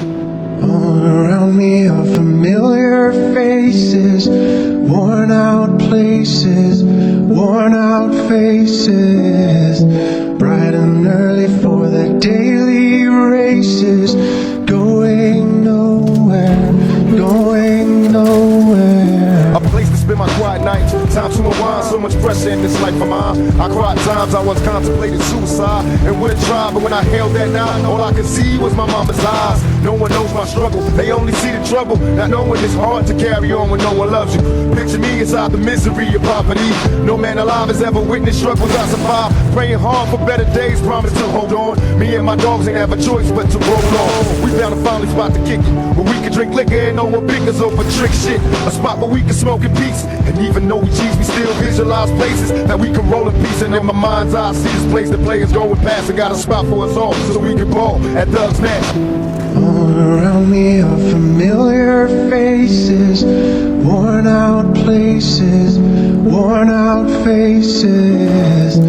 All around me are familiar faces, worn out places, worn out faces, bright and early for the daily races, going nowhere, going nowhere. A place to spend my quiet nights, time to unwind, so much pressure in this life of mine. I cried times I once contemplated suicide and would have tried, but when I held that knife, all I could see was my mama's eyes. No one knows my struggle, they only see the trouble, not knowing it's hard to carry on when no one loves you. Picture me inside the misery of poverty. No man alive has ever witnessed struggles I survived. Praying hard for better days, promise to hold on. Me and my dogs ain't have a choice but to roll on. We found a finally spot to kick it, where we can drink liquor and no one bickers over trick shit. A spot where we can smoke in peace, and even though we cheese, we still visualize places that we can roll in peace. And in my mind's eye, I see this place that players going past. I got a spot for us all, so we can ball at Doug's Match. All around me are familiar faces, worn out places, worn out faces,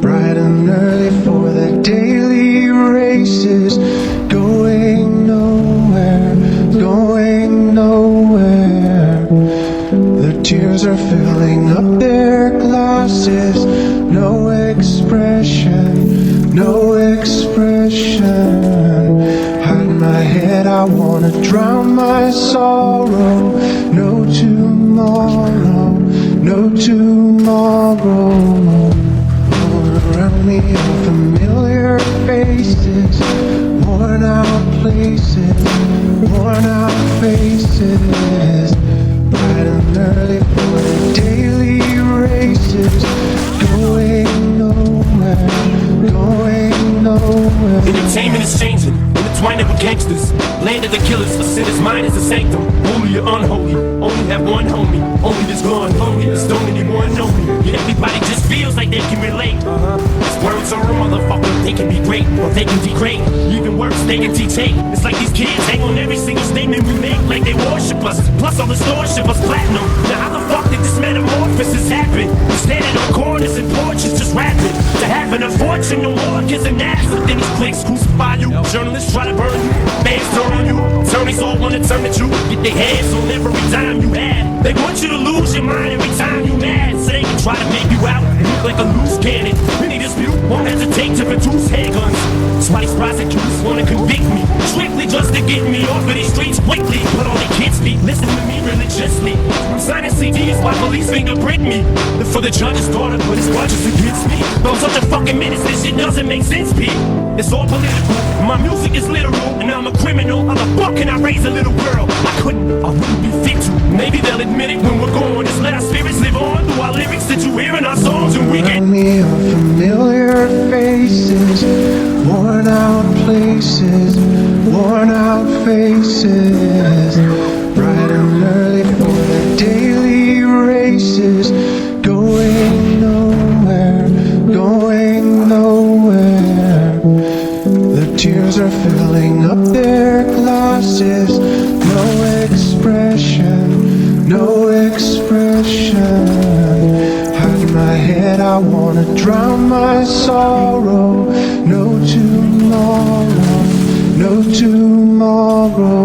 bright and early for the daily races, going nowhere, going nowhere. The tears are filling up their glasses, no expression, no expression. My head, I wanna drown my sorrow. No tomorrow, no tomorrow. All around me are familiar faces, worn out places, worn out faces, bright and early for the daily races, going nowhere, going nowhere. Entertainment is changing, intertwined with gangsters, land of the killers, a sinner's mind is a sanctum, holy or unholy, only have one homie, only this gone lonely, this don't anyone know me, yet everybody just feels like they can relate. These words are a motherfucker, they can be great, or they can degrade, even worse, they can teach hate. It's like these kids hang on every single statement we make, like they worship us, plus all the stores ship us platinum. Now how the fuck did this metamorphosis happen? We're standing on corners and porches just rapping, to having a fortune, no more kids and ass, but then these clicks crucify you, journalists try to burn you, fans turn on you, attorneys all wanna turn at you, get their hands on every dime you have. They want you to lose your mind every time you mad, so they can try to make you out and look like a loose cannon. Many dispute won't hesitate to produce handguns. That's why these prosecutors wanna convict me, strictly just to get me off of these streets quickly. But all the kids speak, listen to me religiously. I'm signing CDs while police fingerprint me. For the judge's daughter, but his grudges against me. But I'm such a fucking menace, this shit doesn't make sense, P. It's all political, my music is literal, and I'm a criminal. How the fuck can I raise a little girl? I wouldn't be fit to. Maybe they'll admit it when we're gone. Just let our spirits live on through our lyrics that you hear in our songs, and we can. Around me are familiar faces, worn out places, worn out faces, bright and early for the daily races, going nowhere, going nowhere. The tears are filling up their glasses, no expression, no expression. Hide my head, I wanna drown my sorrow. No tomorrow, no tomorrow.